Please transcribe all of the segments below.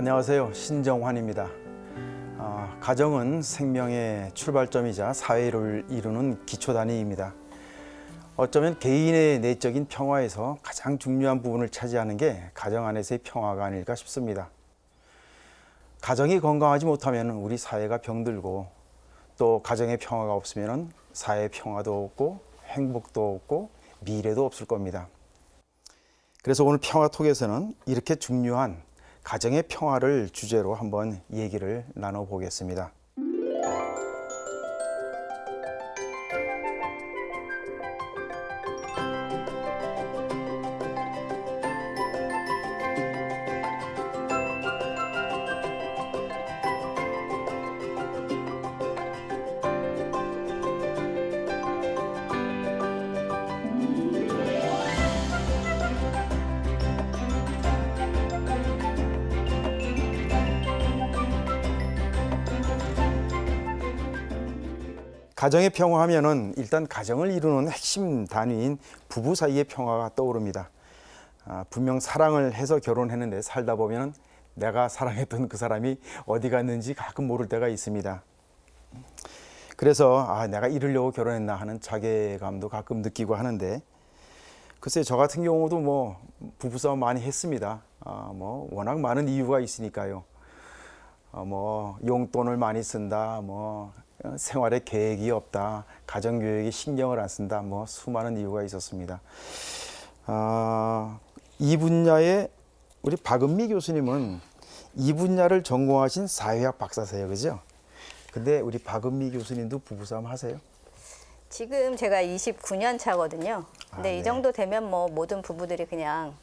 안녕하세요. 신정환입니다. 가정은 생명의 출발점이자 사회를 이루는 기초단위입니다. 어쩌면 개인의 내적인 평화에서 가장 중요한 부분을 차지하는 게 가정 안에서의 평화가 아닐까 싶습니다. 가정이 건강하지 못하면 우리 사회가 병들고, 또 가정의 평화가 없으면 사회의 평화도 없고 행복도 없고 미래도 없을 겁니다. 그래서 오늘 평화톡에서는 이렇게 중요한 가정의 평화를 주제로 한번 얘기를 나눠보겠습니다. 가정의 평화하면은 일단 가정을 이루는 핵심 단위인 부부 사이의 평화가 떠오릅니다. 분명 사랑을 해서 결혼했는데 살다 보면 내가 사랑했던 그 사람이 어디 갔는지 가끔 모를 때가 있습니다. 그래서 내가 이러려고 결혼했나 하는 자괴감도 가끔 느끼고 하는데, 글쎄 저 같은 경우도 뭐 부부싸움 많이 했습니다. 워낙 많은 이유가 있으니까요. 용돈을 많이 쓴다, 생활에 계획이 없다, 가정교육에 신경을 안 쓴다, 수많은 이유가 있었습니다. 이 분야에 우리 박은미 교수님은 이 분야를 전공하신 사회학 박사세요, 그죠? 근데 우리 박은미 교수님도 부부싸움 하세요? 지금 제가 29년 차거든요. 근데 네. 이 정도 되면 모든 부부들이 그냥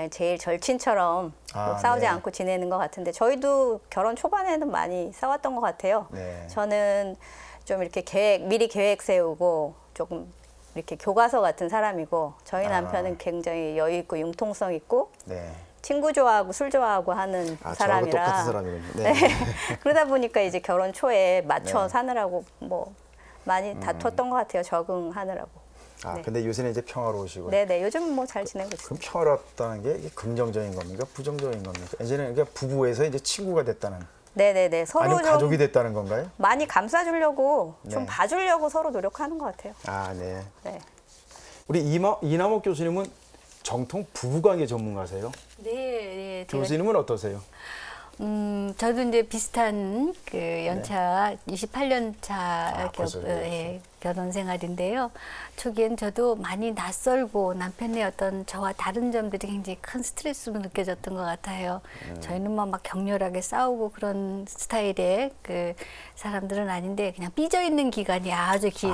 제일 절친처럼 싸우지 네. 않고 지내는 것 같은데, 저희도 결혼 초반에는 많이 싸웠던 것 같아요. 네. 저는 좀 이렇게 미리 계획 세우고 조금 이렇게 교과서 같은 사람이고, 저희 남편은 굉장히 여유 있고 융통성 있고 친구 좋아하고 술 좋아하고 하는 사람이라. 똑같은 사람이군요. 네. 그러다 보니까 이제 결혼 초에 맞춰 사느라고 많이 다퉜던 것 같아요. 적응하느라고. 근데 요새는 이제 평화로우시고. 네네, 요즘 잘 지내고 있어요. 그럼 평화롭다는 게 이게 긍정적인 겁니까? 부정적인 겁니까? 예전에는 그러니까 부부에서 이제 친구가 됐다는. 네네네, 서로 아니면 좀 가족이 됐다는 건가요? 많이 감싸주려고 좀 네. 봐주려고 서로 노력하는 것 같아요. 네. 네. 우리 이남옥 교수님은 정통 부부관계 전문가세요? 네, 교수님은 어떠세요? 저도 이제 비슷한 그 연차 28년 차 결혼 생활인데요. 초기엔 저도 많이 낯설고 남편의 어떤 저와 다른 점들이 굉장히 큰 스트레스로 느껴졌던 것 같아요. 저희는 막 격렬하게 싸우고 그런 스타일의 그 사람들은 아닌데, 그냥 삐져 있는 기간이 아주 긴.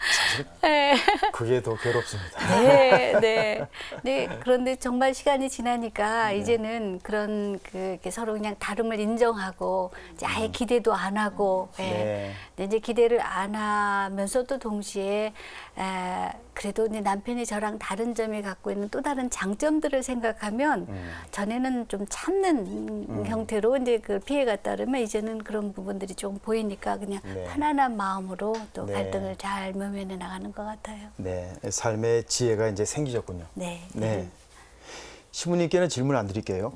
사실 그게 더 괴롭습니다. 네. 그런데 정말 시간이 지나니까 이제는 그런 이렇게 서로 그냥 다름을 인정하고, 이제 아예 기대도 안 하고, 근데 이제 기대를 안 하면서도 동시에 그래도 이제 남편이 저랑 다른 점이 갖고 있는 또 다른 장점들을 생각하면 전에는 좀 참는 형태로 이제 그 피해가 따르면 이제는 그런 부분들이 좀 보이니까 그냥 편안한 마음으로 또 갈등을 잘 모면해 나가는 것 같아요. 네, 삶의 지혜가 이제 생기셨군요. 네. 신부님께는 질문 안 드릴게요.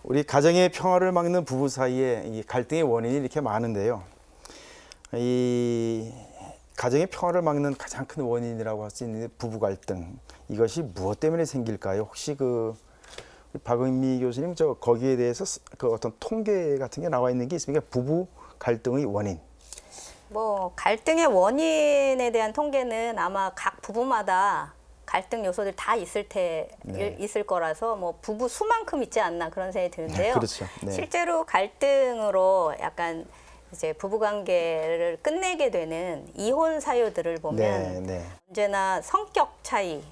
우리 가정의 평화를 막는 부부 사이에 이 갈등의 원인이 이렇게 많은데요. 이 가정의 평화를 막는 가장 큰 원인이라고 할 수 있는 부부 갈등, 이것이 무엇 때문에 생길까요? 혹시 박은미 교수님 거기에 대해서 그 어떤 통계 같은 게 나와 있는 게 있습니까? 부부 갈등의 원인. 갈등의 원인에 대한 통계는 아마 각 부부마다 갈등 요소들 다 있을 거라서 부부 수만큼 있지 않나 그런 생각이 드는데요. 그렇죠. 실제로 갈등으로 약간 이제 부부관계를 끝내게 되는 이혼 사유들을 보면 언제나 성격 차이,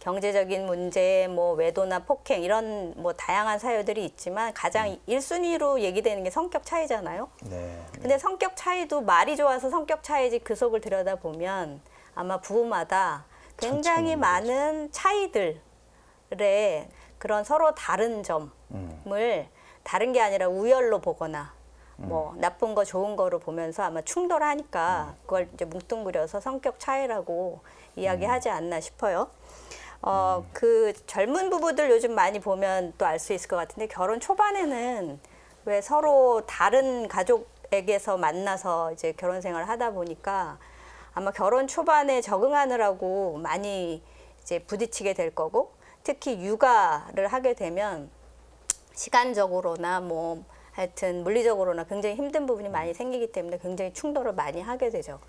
경제적인 문제, 외도나 폭행 이런 다양한 사유들이 있지만 가장 1순위로 얘기되는 게 성격 차이잖아요. 근데 성격 차이도 말이 좋아서 성격 차이지, 그 속을 들여다보면 아마 부부마다 굉장히 많은 차이들의 그런 서로 다른 점을 다른 게 아니라 우열로 보거나 나쁜 거 좋은 거로 보면서 아마 충돌하니까 그걸 이제 뭉뚱그려서 성격 차이라고 이야기하지 않나 싶어요. 그 젊은 부부들 요즘 많이 보면 또 알 수 있을 것 같은데 결혼 초반에는 왜 서로 다른 가족에게서 만나서 이제 결혼 생활을 하다 보니까 아마 결혼 초반에 적응하느라고 많이 이제 부딪히게 될 거고 특히 육아를 하게 되면 시간적으로나 뭐 하여튼 물리적으로나 굉장히 힘든 부분이 많이 생기기 때문에 굉장히 충돌을 많이 하게 되죠.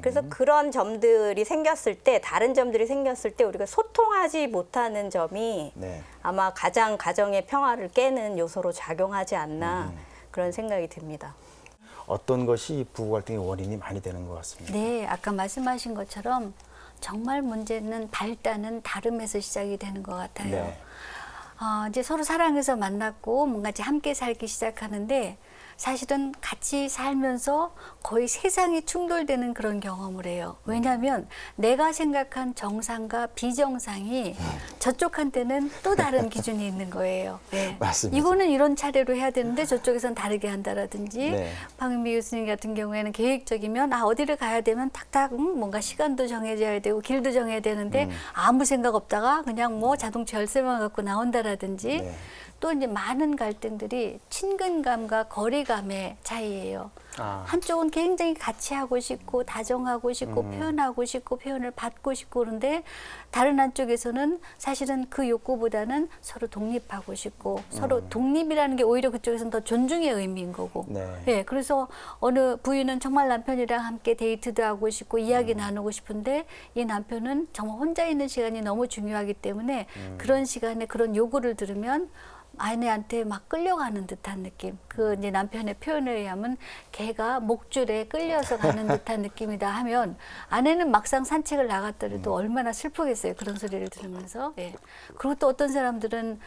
그래서 그런 점들이 생겼을 때, 다른 점들이 생겼을 때 우리가 소통하지 못하는 점이 네. 아마 가장 가정의 평화를 깨는 요소로 작용하지 않나 그런 생각이 듭니다. 어떤 것이 부부 갈등의 원인이 많이 되는 것 같습니다. 네, 아까 말씀하신 것처럼 정말 문제는 발단은 다름에서 시작이 되는 것 같아요. 네. 이제 서로 사랑해서 만났고 뭔가 이제 함께 살기 시작하는데 사실은 같이 살면서 거의 세상이 충돌되는 그런 경험을 해요. 왜냐하면 내가 생각한 정상과 비정상이 저쪽한테는 또 다른 기준이 있는 거예요. 네. 맞습니다. 이거는 이런 차례로 해야 되는데 저쪽에선 다르게 한다라든지 네. 박은미 교수님 같은 경우에는 계획적이면 어디를 가야 되면 탁탁 뭔가 시간도 정해져야 되고 길도 정해야 되는데 아무 생각 없다가 그냥 뭐 자동차 열쇠만 갖고 나온다라든지 네. 또 이제 많은 갈등들이 친근감과 거리감의 차이예요. 한쪽은 굉장히 같이 하고 싶고 다정하고 싶고 표현하고 싶고 표현을 받고 싶고 그런데 다른 한쪽에서는 사실은 그 욕구보다는 서로 독립하고 싶고 서로 독립이라는 게 오히려 그쪽에서는 더 존중의 의미인 거고. 네. 예, 그래서 어느 부인은 정말 남편이랑 함께 데이트도 하고 싶고 이야기 나누고 싶은데 이 남편은 정말 혼자 있는 시간이 너무 중요하기 때문에 그런 시간에 그런 요구를 들으면 아내한테 막 끌려가는 듯한 느낌. 그 이제 남편의 표현에 의하면 개가 목줄에 끌려서 가는 듯한 느낌이다 하면 아내는 막상 산책을 나갔더라도 얼마나 슬프겠어요. 그런 소리를 들으면서. 예. 그리고 또 어떤 사람들은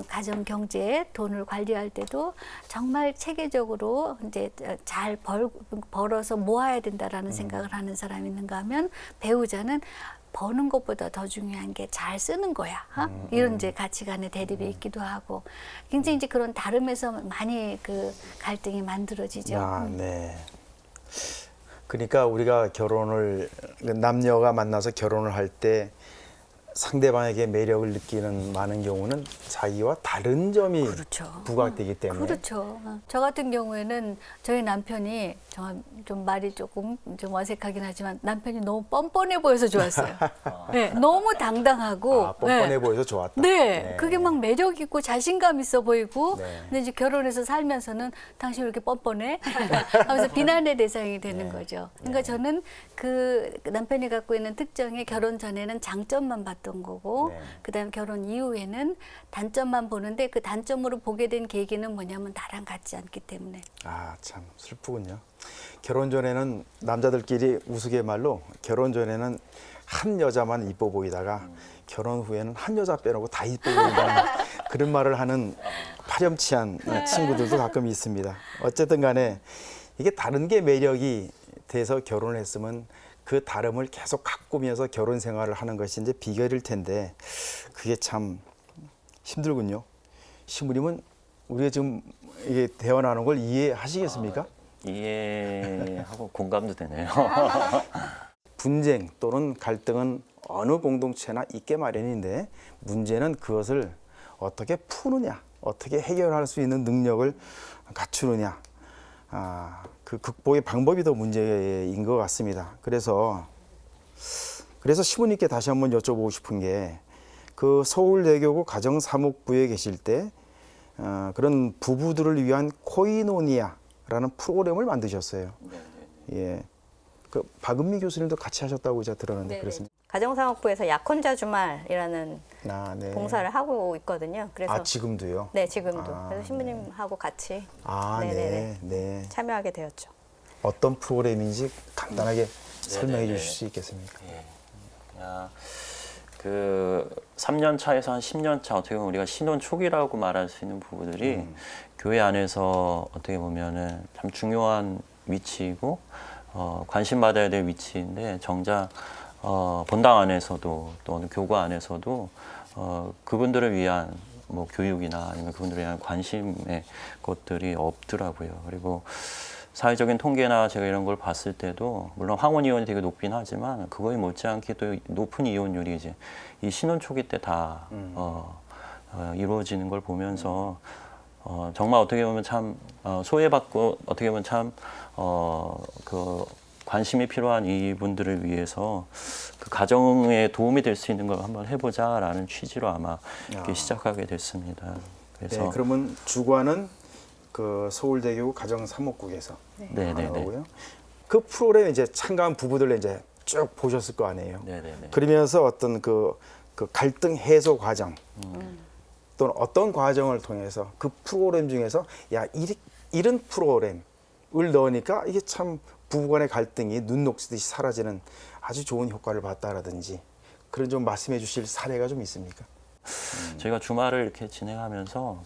가정 경제 돈을 관리할 때도 정말 체계적으로 이제 잘 벌어서 모아야 된다라는 생각을 하는 사람이 있는가 하면 배우자는 버는 것보다 더 중요한 게 잘 쓰는 거야. 이런 이제 가치관의 대립이 있기도 하고 굉장히 이제 그런 다름에서 많이 그 갈등이 만들어지죠. 네. 그러니까 우리가 남녀가 만나서 결혼을 할 때 상대방에게 매력을 느끼는 많은 경우는 자기와 다른 점이 그렇죠. 부각되기 때문에. 그렇죠. 저 같은 경우에는 저희 남편이 정말 좀 말이 조금 좀 어색하긴 하지만 남편이 너무 뻔뻔해 보여서 좋았어요. 네, 너무 당당하고 뻔뻔해 네. 보여서 좋았다. 네, 그게 막 매력 있고 자신감 있어 보이고 네. 근데 이제 결혼해서 살면서는 당신 왜 이렇게 뻔뻔해? 하면서 비난의 대상이 되는 거죠. 그러니까 저는 그 남편이 갖고 있는 특정의 결혼 전에는 장점만 봤던 거고 네. 그다음에 결혼 이후에는 단점만 보는데 그 단점으로 보게 된 계기는 뭐냐면 나랑 같지 않기 때문에. 참 슬프군요. 결혼 전에는 남자들끼리 우스갯말로 결혼 전에는 한 여자만 이뻐 보이다가 결혼 후에는 한 여자 빼놓고 다 이뻐 보인다는 그런 말을 하는 파렴치한 친구들도 가끔 있습니다. 어쨌든 간에 이게 다른 게 매력이 돼서 결혼을 했으면 그 다름을 계속 가꾸면서 결혼 생활을 하는 것이 이제 비결일 텐데 그게 참 힘들군요. 신부님은 우리가 지금 이게 대화 나누는 걸 이해하시겠습니까? 이해하고 공감도 되네요. 분쟁 또는 갈등은 어느 공동체나 있게 마련인데 문제는 그것을 어떻게 푸느냐, 어떻게 해결할 수 있는 능력을 갖추느냐, 그 극복의 방법이 더 문제인 것 같습니다. 그래서 시부님께 다시 한번 여쭤보고 싶은 게 그 서울대교구 가정사목부에 계실 때 그런 부부들을 위한 코이노니아라는 프로그램을 만드셨어요. 예, 그 박은미 교수님도 같이 하셨다고 제가 들었는데 그렇습니다. 가정사목부에서 약혼자 주말이라는 네. 봉사를 하고 있거든요. 그래서 지금도요? 네, 지금도. 그래서 신부님하고 같이 네. 참여하게 되었죠. 어떤 프로그램인지 간단하게 설명해 주실 수 있겠습니까? 그 3년 차에서 한 10년 차 어떻게 보면 우리가 신혼 초기라고 말할 수 있는 부부들이 교회 안에서 어떻게 보면은 참 중요한 위치이고 관심 받아야 될 위치인데 정작 본당 안에서도 또 어느 교구 안에서도 그분들을 위한 뭐 교육이나 아니면 그분들을 위한 관심의 것들이 없더라고요. 그리고 사회적인 통계나 제가 이런 걸 봤을 때도 물론 황혼 이혼이 되게 높긴 하지만 그거에 못지않게 또 높은 이혼율이 이제 이 신혼 초기 때 다 이루어지는 걸 보면서 정말 어떻게 보면 참 소외받고 어떻게 보면 참 그 관심이 필요한 이분들을 위해서 그 가정에 도움이 될 수 있는 걸 한번 해보자라는 취지로 아마 이렇게 시작하게 됐습니다. 그래서 네, 그러면 주관은 그 서울대교 가정사목국에서 하는 거고요. 그 프로그램에 이제 참가한 부부들 이제 쭉 보셨을 거 아니에요. 네네네. 그러면서 어떤 그 갈등 해소 과정 또는 어떤 과정을 통해서 그 프로그램 중에서 야 이런 프로그램을 넣으니까 이게 참 부부간의 갈등이 눈 녹듯이 사라지는 아주 좋은 효과를 봤다라든지 그런 좀 말씀해 주실 사례가 좀 있습니까? 저희가 주말을 이렇게 진행하면서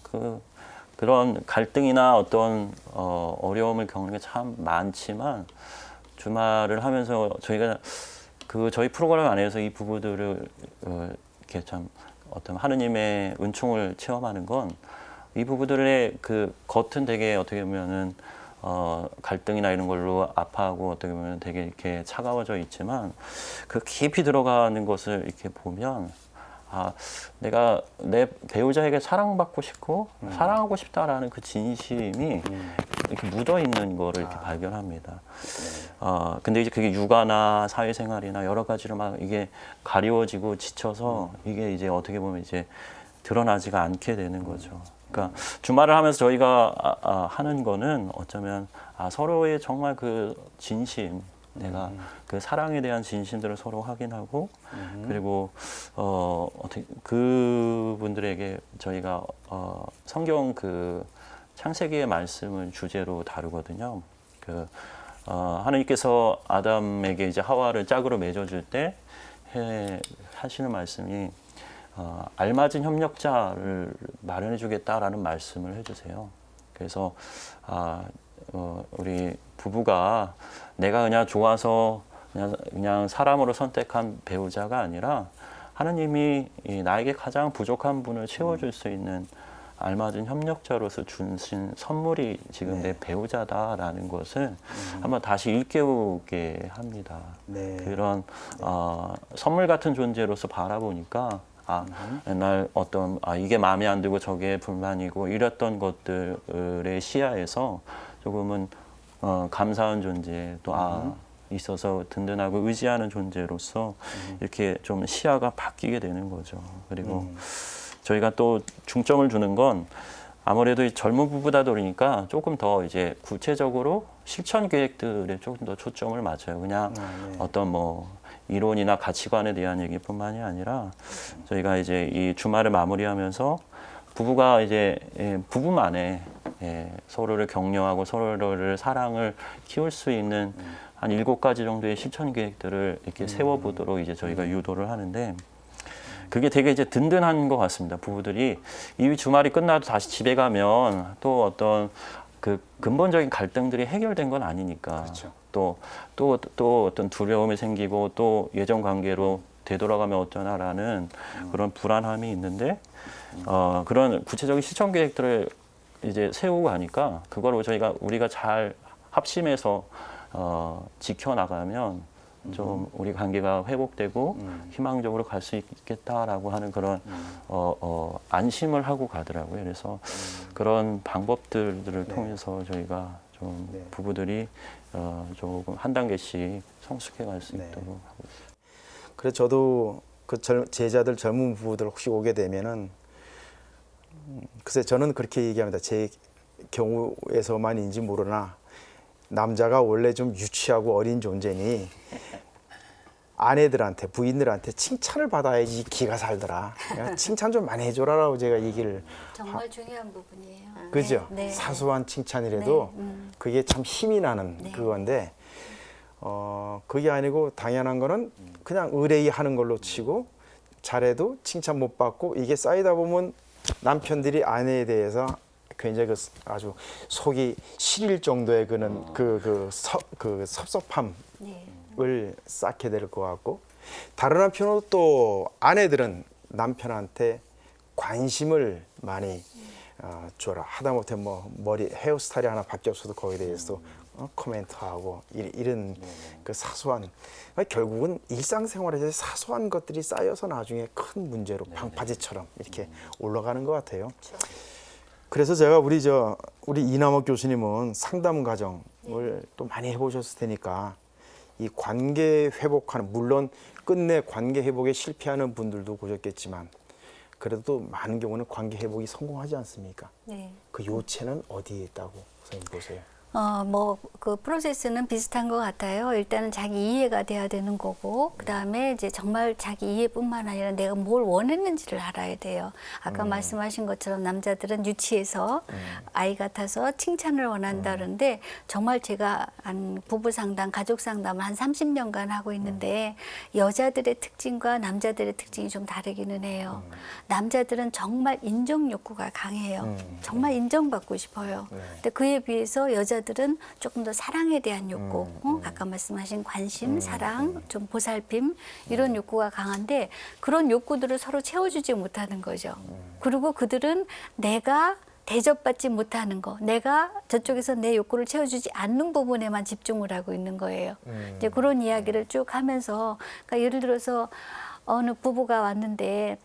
그런 갈등이나 어떤 어려움을 겪는 게 참 많지만 주말을 하면서 저희가 저희 프로그램 안에서 이 부부들을 이렇게 참 어떤 하느님의 은총을 체험하는 건 이 부부들의 그 겉은 되게 어떻게 보면은 갈등이나 이런 걸로 아파하고 어떻게 보면 되게 이렇게 차가워져 있지만 그 깊이 들어가는 것을 이렇게 보면 내가 내 배우자에게 사랑받고 싶고 사랑하고 싶다라는 그 진심이 이렇게 묻어 있는 거를 이렇게 발견합니다. 근데 이제 그게 육아나 사회생활이나 여러 가지로 막 이게 가리워지고 지쳐서 이게 이제 어떻게 보면 이제 드러나지가 않게 되는 거죠. 그러니까 주말을 하면서 저희가 하는 거는 어쩌면 서로의 정말 그 진심, 내가 그 사랑에 대한 진심들을 서로 확인하고 그리고 어떻게 그분들에게 저희가 성경 그 창세기의 말씀을 주제로 다루거든요. 하나님께서 아담에게 이제 하와를 짝으로 맺어줄 때 하시는 말씀이 알맞은 협력자를 마련해 주겠다라는 말씀을 해주세요. 그래서 우리 부부가 내가 그냥 좋아서 그냥 사람으로 선택한 배우자가 아니라 하느님이 나에게 가장 부족한 분을 채워줄 수 있는 알맞은 협력자로서 주신 선물이 지금 내 배우자다라는 것을 한번 다시 일깨우게 합니다. 그런 선물 같은 존재로서 바라보니까 옛날 어떤 이게 마음에 안 들고 저게 불만이고 이랬던 것들의 시야에서 조금은 감사한 존재 또 있어서 든든하고 의지하는 존재로서 이렇게 좀 시야가 바뀌게 되는 거죠. 그리고 저희가 또 중점을 두는 건 아무래도 이 젊은 부부다 보니까 조금 더 이제 구체적으로 실천 계획들에 조금 더 초점을 맞춰요. 그냥 어떤 뭐 이론이나 가치관에 대한 얘기뿐만이 아니라 저희가 이제 이 주말을 마무리하면서 부부가 이제 부부만의 서로를 격려하고 서로를 사랑을 키울 수 있는 한 7가지 정도의 실천 계획들을 이렇게 세워보도록 이제 저희가 유도를 하는데 그게 되게 이제 든든한 것 같습니다. 부부들이 이 주말이 끝나도 다시 집에 가면 또 어떤 그 근본적인 갈등들이 해결된 건 아니니까. 그렇죠. 또 어떤 두려움이 생기고 또 예전 관계로 되돌아가면 어쩌나라는 그런 불안함이 있는데 그런 구체적인 실천 계획들을 이제 세우고 하니까 그걸 우리가 잘 합심해서 지켜나가면 좀 우리 관계가 회복되고 희망적으로 갈 수 있겠다라고 하는 그런 안심을 하고 가더라고요. 그래서 그런 방법들을 통해서 저희가 좀 부부들이 조금 한 단계씩 성숙해 갈 수 있도록 하고 있습니다. 그래서 저도 그 제자들 젊은 부부들 혹시 오게 되면은 글쎄 저는 그렇게 얘기합니다. 제 경우에서만인지 모르나 남자가 원래 좀 유치하고 어린 존재니 아내들한테 부인들한테 칭찬을 받아야지 기가 살더라. 칭찬 좀 많이 해줘라라고 제가 얘기를 정말 중요한 부분이에요. 그죠? 네. 사소한 칭찬이라도 그게 참 힘이 나는 그건데 그게 아니고 당연한 거는 그냥 의뢰하는 걸로 치고 잘해도 칭찬 못 받고 이게 쌓이다 보면 남편들이 아내에 대해서 굉장히 아주 속이 시릴 정도의 그 섭섭함을 쌓게 될 것 같고 다른 한편으로 또 아내들은 남편한테 관심을 많이 줘라. 하다못해 뭐 머리 헤어스타일이 하나 바뀌었어도 거기에 대해서 코멘트하고 이런 그 사소한 결국은 일상생활에서 사소한 것들이 쌓여서 나중에 큰 문제로 방파제처럼 이렇게 올라가는 것 같아요. 그래서 제가 우리 이남옥 교수님은 상담 과정을 또 많이 해보셨을 테니까 이 관계 회복하는, 물론 끝내 관계 회복에 실패하는 분들도 보셨겠지만 그래도 많은 경우는 관계 회복이 성공하지 않습니까? 네. 그 요체는 어디에 있다고 선생님 보세요? 그 프로세스는 비슷한 것 같아요. 일단은 자기 이해가 돼야 되는 거고, 그 다음에 이제 정말 자기 이해뿐만 아니라 내가 뭘 원했는지를 알아야 돼요. 아까 말씀하신 것처럼 남자들은 유치해서 아이 같아서 칭찬을 원한다는데, 정말 제가 한 부부 상담, 가족 상담을 한 30년간 하고 있는데, 여자들의 특징과 남자들의 특징이 좀 다르기는 해요. 남자들은 정말 인정 욕구가 강해요. 정말 인정받고 싶어요. 근데 그에 비해서 여자들은 조금 더 사랑에 대한 욕구, 아까 말씀하신 관심, 사랑, 좀 보살핌 이런 욕구가 강한데 그런 욕구들을 서로 채워주지 못하는 거죠. 그리고 그들은 내가 대접받지 못하는 거, 내가 저쪽에서 내 욕구를 채워주지 않는 부분에만 집중을 하고 있는 거예요. 이제 그런 이야기를 쭉 하면서, 그러니까 예를 들어서 어느 부부가 왔는데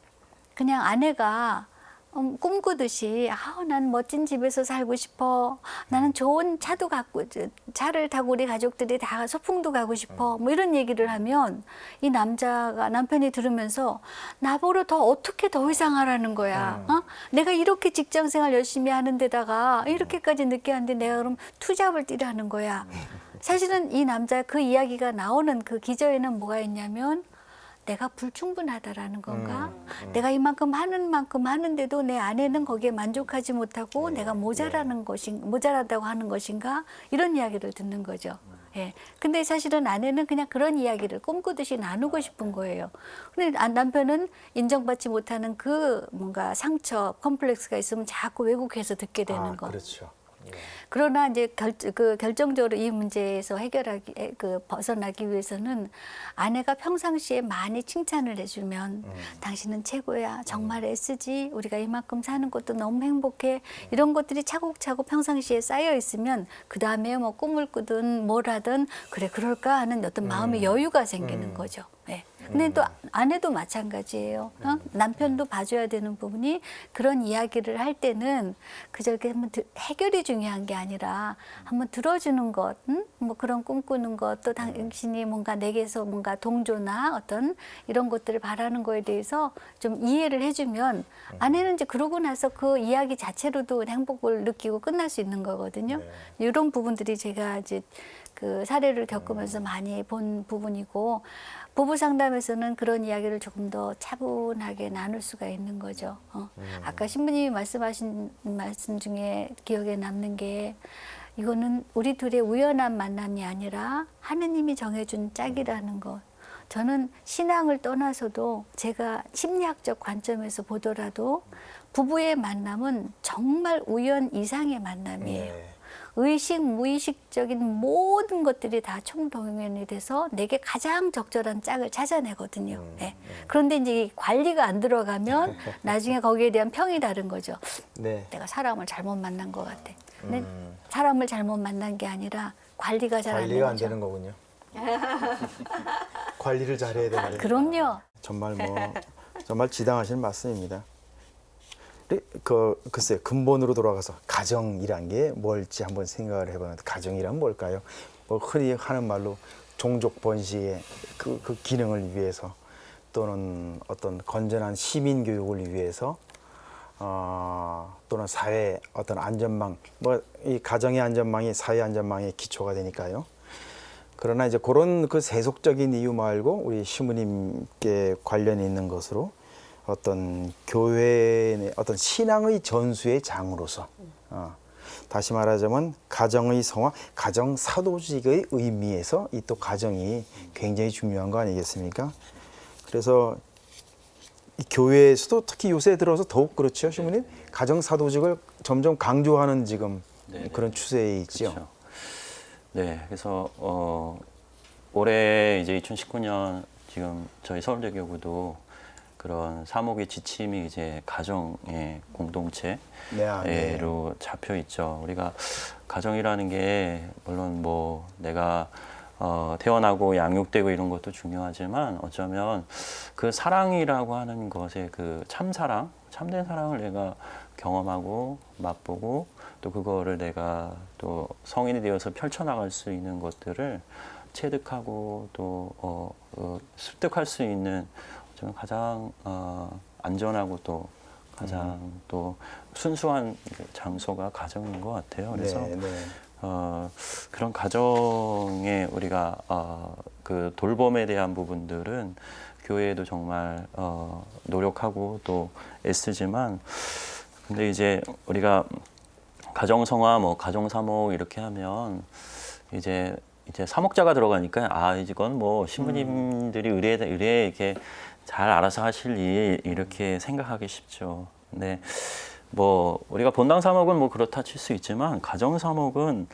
그냥 아내가 꿈꾸듯이 난 멋진 집에서 살고 싶어. 나는 좋은 차도 갖고 차를 타고 우리 가족들이 다 소풍도 가고 싶어. 뭐 이런 얘기를 하면 이 남편이 들으면서 나보러 어떻게 더 이상 하라는 거야. 내가 이렇게 직장 생활 열심히 하는 데다가 이렇게까지 늦게 하는데 내가 그럼 투잡을 뛰라는 거야. 사실은 이 남자 그 이야기가 나오는 그 기저에는 뭐가 있냐면 내가 불충분하다라는 건가? 내가 이만큼 하는 만큼 하는데도 내 아내는 거기에 만족하지 못하고 내가 모자라다고 하는 것인가? 이런 이야기를 듣는 거죠. 예. 근데 사실은 아내는 그냥 그런 이야기를 꿈꾸듯이 나누고 싶은 거예요. 근데 남편은 인정받지 못하는 그 뭔가 상처, 컴플렉스가 있으면 자꾸 왜곡해서 듣게 되는 거. 그렇죠. 예. 그러나 이제 결정적으로 이 문제에서 벗어나기 위해서는 아내가 평상시에 많이 칭찬을 해주면 당신은 최고야, 정말 애쓰지, 우리가 이만큼 사는 것도 너무 행복해, 이런 것들이 차곡차곡 평상시에 쌓여 있으면 그 다음에 뭐 꿈을 꾸든 뭘 하든 그래 그럴까 하는 어떤 마음의 여유가 생기는 거죠. 네. 근데 또 아내도 마찬가지예요. 남편도 봐줘야 되는 부분이, 그런 이야기를 할 때는 그저 이렇게 한번 해결이 중요한 게 아니라 한번 들어주는 것, 뭐 그런 꿈꾸는 것, 또 당신이 뭔가 내게서 뭔가 동조나 어떤 이런 것들을 바라는 거에 대해서 좀 이해를 해주면 아내는 이제 그러고 나서 그 이야기 자체로도 행복을 느끼고 끝날 수 있는 거거든요. 네. 이런 부분들이 제가 이제 그 사례를 겪으면서 많이 본 부분이고, 부부 상담에서는 그런 이야기를 조금 더 차분하게 나눌 수가 있는 거죠. 아까 신부님이 말씀하신 말씀 중에 기억에 남는 게, 이거는 우리 둘의 우연한 만남이 아니라 하느님이 정해준 짝이라는 것. 저는 신앙을 떠나서도 제가 심리학적 관점에서 보더라도 부부의 만남은 정말 우연 이상의 만남이에요. 네. 의식, 무의식적인 모든 것들이 다 총동원이 돼서 내게 가장 적절한 짝을 찾아내거든요. 네. 그런데 이제 관리가 안 들어가면 나중에 거기에 대한 평이 다른 거죠. 네. 내가 사람을 잘못 만난 것 같아. 근데 사람을 잘못 만난 게 아니라 관리가 잘 안 되는 관리가 안 거죠. 되는 거군요. 관리를 잘해야 되는. 그럼요. 정말 지당하신 말씀입니다. 글쎄요, 근본으로 돌아가서 가정이란 게 뭘지 한번 생각을 해보는데, 가정이란 뭘까요? 뭐 흔히 하는 말로 종족 번식의 그 기능을 위해서, 또는 어떤 건전한 시민 교육을 위해서, 또는 사회 어떤 안전망, 뭐 이 가정의 안전망이 사회 안전망의 기초가 되니까요. 그러나 이제 그런 그 세속적인 이유 말고 우리 시부님께 관련이 있는 것으로 어떤 교회의 어떤 신앙의 전수의 장으로서, 다시 말하자면 가정의 성화, 가정 사도직의 의미에서 이 또 가정이 굉장히 중요한 거 아니겠습니까? 그래서 이 교회에서도 특히 요새 들어서 더욱 그렇죠, 시부님? 가정 사도직을 점점 강조하는 지금 네네. 그런 추세에 있죠. 그렇죠. 네, 그래서 올해 이제 2019년 지금 저희 서울대교구도 그런 사목의 지침이 이제 가정의 공동체로 네. 잡혀 있죠. 우리가 가정이라는 게 물론 뭐 내가 태어나고 양육되고 이런 것도 중요하지만 어쩌면 그 사랑이라고 하는 것의 그 참사랑, 참된 사랑을 내가 경험하고 맛보고 또 그거를 내가 또 성인이 되어서 펼쳐나갈 수 있는 것들을 체득하고 또 습득할 수 있는 어쩌면 가장 안전하고 또 가장 또 순수한 장소가 가정인 것 같아요. 그래서 그런 가정에 우리가 그 돌봄에 대한 부분들은 교회에도 정말 노력하고 또 애쓰지만 근데 이제 우리가 가정성화, 뭐 가정사목 이렇게 하면 이제 사목자가 들어가니까 이건 뭐 신부님들이 의례에 이렇게 잘 알아서 하실 일 이렇게 생각하기 쉽죠. 근데 뭐 우리가 본당 사목은 뭐 그렇다 칠 수 있지만 가정 사목은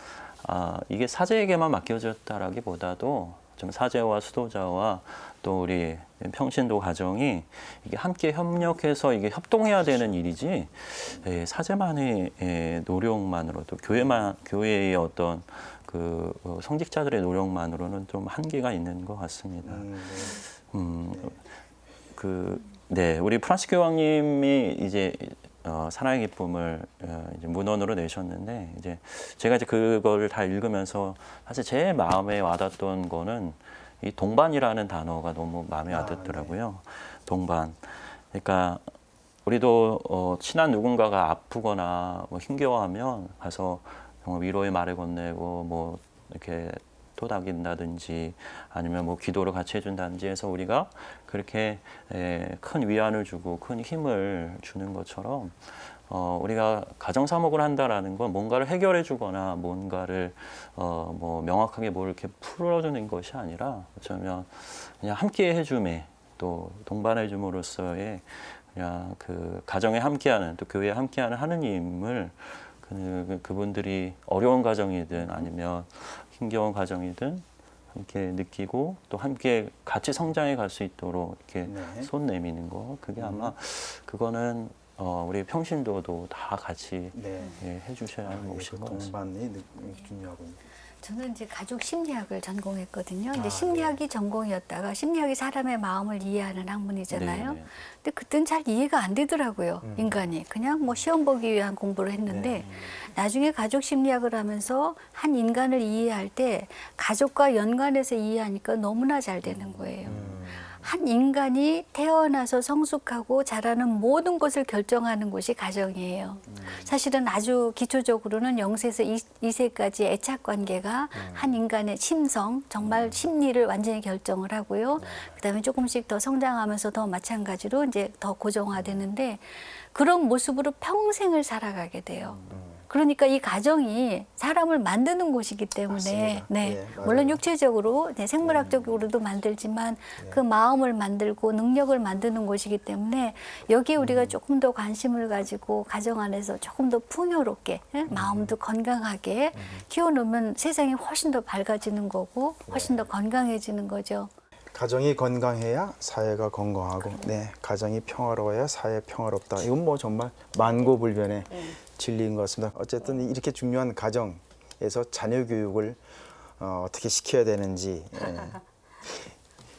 이게 사제에게만 맡겨졌다라기보다도 좀 사제와 수도자와 또 우리 평신도 가정이 이게 함께 협력해서 이게 협동해야 되는 일이지 사제만의 노력만으로도 교회의 어떤 그 성직자들의 노력만으로는 좀 한계가 있는 것 같습니다. 우리 프란시스 교황님이 이제 사랑의 기쁨을 이제 문헌으로 내셨는데 이제 제가 이제 그거를 다 읽으면서 사실 제 마음에 와닿던 거는 이 동반이라는 단어가 너무 마음에 와닿더라고요. 동반. 그러니까 우리도 친한 누군가가 아프거나 뭐 힘겨워하면 가서 정말 위로의 말을 건네고 뭐 이렇게 토닥인다든지 아니면 뭐 기도를 같이 해준다든지 해서 우리가 그렇게 큰 위안을 주고 큰 힘을 주는 것처럼 우리가 가정 사목을 한다라는 건 뭔가를 해결해 주거나 뭔가를 뭐 명확하게 뭘 이렇게 풀어주는 것이 아니라 어쩌면 그냥 함께 해줌에 또 동반해 줌으로써의 그냥 그 가정에 함께하는 또 교회에 함께하는 하느님을 그분들이 어려운 가정이든 아니면 힘겨운 가정이든 함께 느끼고 또 함께 같이 성장해 갈 수 있도록 이렇게 손 내미는 거 그게 아마 그거는 우리 평신도도 다 같이 해주셔야 하는 것인 것 같습니다. 동반이 중요하군요. 저는 이제 가족 심리학을 전공했거든요. 근데 심리학이 전공이었다가 심리학이 사람의 마음을 이해하는 학문이잖아요. 네. 근데 그땐 잘 이해가 안 되더라고요. 인간이. 그냥 뭐 시험 보기 위한 공부를 했는데 나중에 가족 심리학을 하면서 한 인간을 이해할 때 가족과 연관해서 이해하니까 너무나 잘 되는 거예요. 한 인간이 태어나서 성숙하고 자라는 모든 것을 결정하는 곳이 가정이에요. 사실은 아주 기초적으로는 0세에서 2세까지 애착 관계가 한 인간의 심성, 정말 심리를 완전히 결정을 하고요. 그다음에 조금씩 더 성장하면서 더 마찬가지로 이제 더 고정화되는데 그런 모습으로 평생을 살아가게 돼요. 그러니까 이 가정이 사람을 만드는 곳이기 때문에 물론 육체적으로 생물학적으로도 만들지만 그 마음을 만들고 능력을 만드는 곳이기 때문에 여기에 우리가 조금 더 관심을 가지고 가정 안에서 조금 더 풍요롭게 마음도 건강하게 키워놓으면 세상이 훨씬 더 밝아지는 거고 훨씬 더 건강해지는 거죠. 가정이 건강해야 사회가 건강하고 가정이 평화로워야 사회 평화롭다. 이건 뭐 정말 만고불변의 진리인 것 같습니다. 어쨌든 이렇게 중요한 가정에서 자녀 교육을 어떻게 시켜야 되는지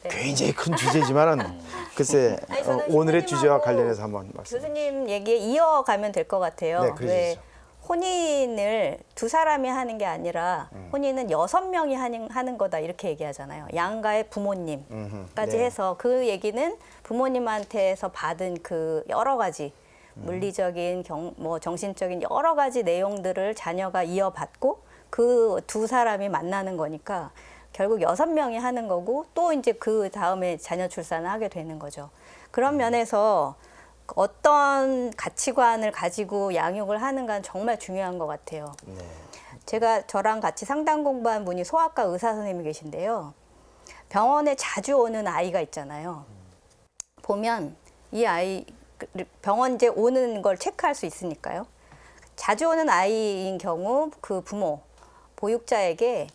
굉장히 큰 주제지만은 글쎄 오늘의 주제와 관련해서 한번 말씀. 교수님 얘기에 이어가면 될 것 같아요. 네, 그러시죠. 혼인을 두 사람이 하는 게 아니라 혼인은 6명이 하는 거다 이렇게 얘기하잖아요. 양가의 부모님까지 해서 그 얘기는 부모님한테서 받은 그 여러 가지 물리적인 뭐 정신적인 여러 가지 내용들을 자녀가 이어받고 그 두 사람이 만나는 거니까 결국 6명이 하는 거고 또 이제 그 다음에 자녀 출산을 하게 되는 거죠. 그런 면에서 어떤 가치관을 가지고 양육을 하는가는 정말 중요한 것 같아요. 저랑 같이 상담 공부한 분이 소아과 의사 선생님이 계신데요. 병원에 자주 오는 아이가 있잖아요. 보면 이 아이 병원 이제 오는 걸 체크할 수 있으니까요. 자주 오는 아이인 경우 그 부모, 보육자에게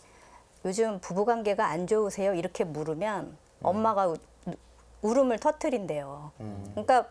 요즘 부부관계가 안 좋으세요? 이렇게 물으면 엄마가 울음을 터뜨린대요. 그러니까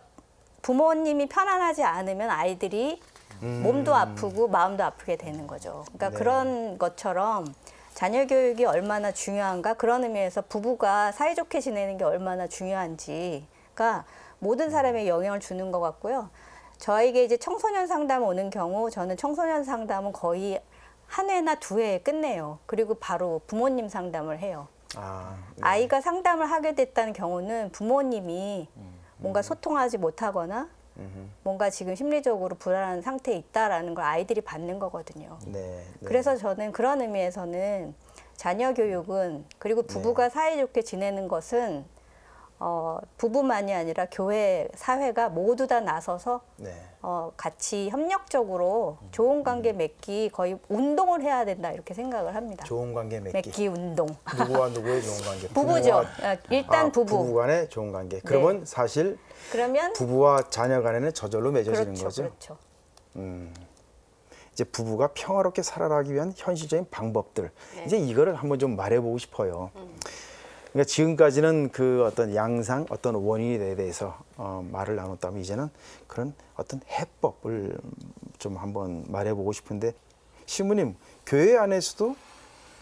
부모님이 편안하지 않으면 아이들이 몸도 아프고 마음도 아프게 되는 거죠. 그러니까 네. 그런 것처럼 자녀 교육이 얼마나 중요한가, 그런 의미에서 부부가 사이좋게 지내는 게 얼마나 중요한지가 모든 사람에게 영향을 주는 것 같고요. 저에게 이제 청소년 상담 오는 경우 저는 청소년 상담은 거의 한 회나 두 회에 끝내요. 그리고 바로 부모님 상담을 해요. 아, 네. 아이가 상담을 하게 됐다는 경우는 부모님이 뭔가 소통하지 못하거나 뭔가 지금 심리적으로 불안한 상태에 있다라는 걸 아이들이 받는 거거든요. 네, 네. 그래서 저는 그런 의미에서는 자녀 교육은, 그리고 부부가 사이좋게 지내는 것은 부부만이 아니라 교회, 사회가 모두 다 나서서 네. 같이 협력적으로 좋은 관계 맺기, 거의 운동을 해야 된다 이렇게 생각을 합니다. 좋은 관계 맺기. 맺기 운동. 누구와 누구의 좋은 관계? 부부죠. 일단 아, 부부. 부부 간의 좋은 관계. 그러면 사실 그러면 부부와 자녀 간에는 저절로 맺어지는 그렇죠, 거죠. 그렇죠. 이제 부부가 평화롭게 살아가기 위한 현실적인 방법들. 네. 이제 이거를 한번 좀 말해보고 싶어요. 그러니까 지금까지는 그 어떤 양상, 어떤 원인에 대해서 말을 나눴다면 이제는 그런 어떤 해법을 좀 한번 말해보고 싶은데, 시부님, 교회 안에서도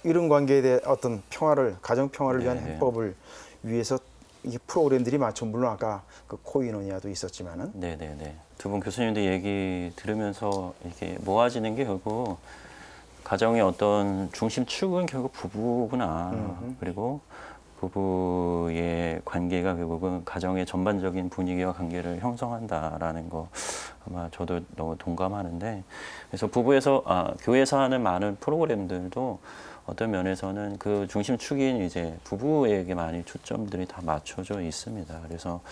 이런 관계에 대해 어떤 평화를, 가정 평화를 위한 네. 해법을 위해서 이 프로그램들이 많죠. 물론 아까 그 코이노니아도 있었지만은. 네네네. 두 분 교수님들 얘기 들으면서 이렇게 모아지는 게 결국 가정의 어떤 중심축은 결국 부부구나. 그리고 부부의 관계가 결국은 가정의 전반적인 분위기와 관계를 형성한다라는 거 아마 저도 너무 동감하는데, 그래서 교회에서 하는 많은 프로그램들도 어떤 면에서는 그 중심축인 이제 부부에게 많이 초점들이 다 맞춰져 있습니다. 그래서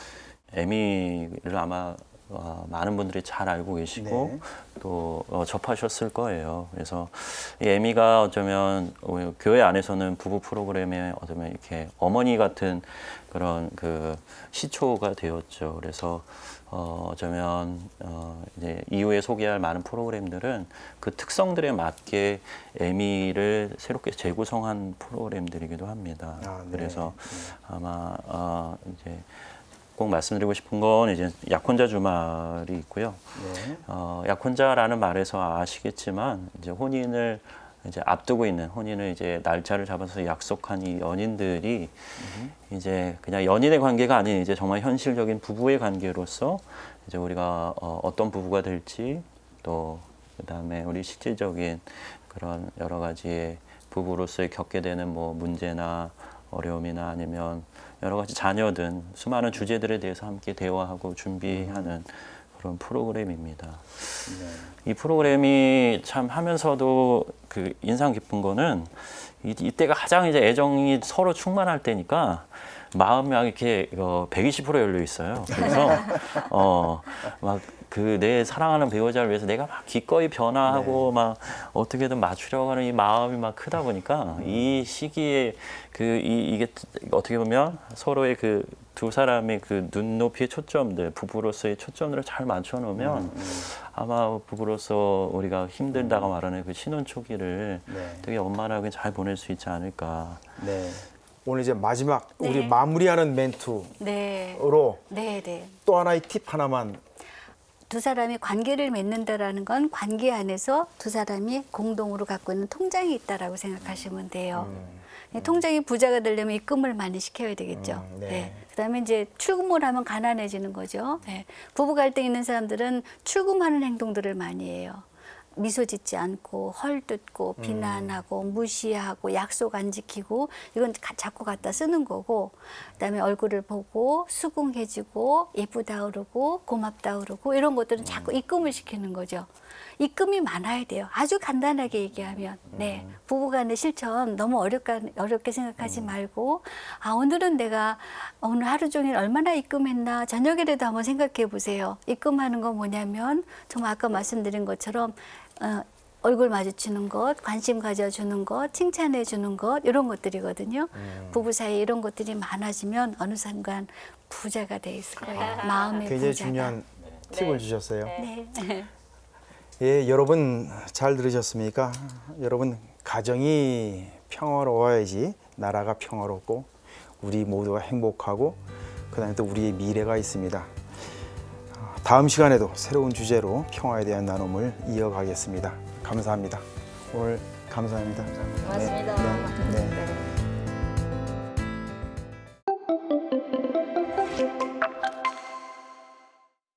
에미를 아마 많은 분들이 잘 알고 계시고 네. 또 접하셨을 거예요. 그래서 이 에미가 어쩌면 교회 안에서는 부부 프로그램에 어쩌면 이렇게 어머니 같은 그런 그 시초가 되었죠. 그래서 어쩌면 이제 이후에 소개할 많은 프로그램들은 그 특성들에 맞게 에미를 새롭게 재구성한 프로그램들이기도 합니다. 아, 네. 그래서 아마 이제 꼭 말씀드리고 싶은 건 이제 약혼자 주말이 있고요. 네. 약혼자라는 말에서 아시겠지만 이제 혼인을 이제 앞두고 있는, 혼인을 이제 날짜를 잡아서 약속한 이 연인들이 이제 그냥 연인의 관계가 아닌 이제 정말 현실적인 부부의 관계로서 이제 우리가 어떤 부부가 될지, 또 그다음에 우리 실질적인 그런 여러 가지의 부부로서의 겪게 되는 뭐 문제나 어려움이나 아니면 여러 가지 자녀든 수많은 주제들에 대해서 함께 대화하고 준비하는 그런 프로그램입니다. 이 프로그램이 참 하면서도 그 인상 깊은 거는 이때가 가장 이제 애정이 서로 충만할 때니까 마음이 막 이렇게 120% 열려 있어요. 그래서 막 그 내 사랑하는 배우자를 위해서 내가 막 기꺼이 변화하고 막 어떻게든 맞추려고 하는 이 마음이 막 크다 보니까 이 시기에 이게 어떻게 보면 서로의 그 두 사람의 그 눈높이의 초점들, 부부로서의 초점들을 잘 맞춰 놓으면 아마 부부로서 우리가 힘들다고 말하는 그 신혼 초기를 되게 원만하게 잘 보낼 수 있지 않을까. 네. 오늘 이제 마지막 네. 우리 마무리하는 멘트로 네. 네. 또 하나의 팁 하나만. 두 사람이 관계를 맺는다라는 건 관계 안에서 두 사람이 공동으로 갖고 있는 통장이 있다라고 생각하시면 돼요. 통장이 부자가 되려면 입금을 많이 시켜야 되겠죠. 네. 네. 그다음에 이제 출금을 하면 가난해지는 거죠. 네. 부부 갈등 있는 사람들은 출금하는 행동들을 많이 해요. 미소 짓지 않고 헐뜯고 비난하고 무시하고 약속 안 지키고, 이건 자꾸 갖다 쓰는 거고, 그다음에 얼굴을 보고 수긍해주고 예쁘다 그러고 고맙다 그러고 이런 것들은 자꾸 입금을 시키는 거죠. 입금이 많아야 돼요. 아주 간단하게 얘기하면. 네. 부부간의 실천 너무 어렵게 생각하지 말고, 오늘은 내가 오늘 하루 종일 얼마나 입금했나 저녁에라도 한번 생각해 보세요. 입금하는 건 뭐냐면 정말 아까 말씀드린 것처럼 얼굴 마주치는 것, 관심 가져주는 것, 칭찬해 주는 것, 이런 것들이거든요. 부부 사이에 이런 것들이 많아지면 어느 순간 부자가 돼 있을 거예요. 마음의 굉장히 부자가. 중요한 팁을 주셨어요. 네. 예, 여러분 잘 들으셨습니까? 여러분, 가정이 평화로워야지 나라가 평화롭고 우리 모두가 행복하고 그다음에 또 우리의 미래가 있습니다. 다음 시간에도 새로운 주제로 평화에 대한 나눔을 이어가겠습니다. 감사합니다. 오늘 감사합니다. 고맙습니다. 네. 네.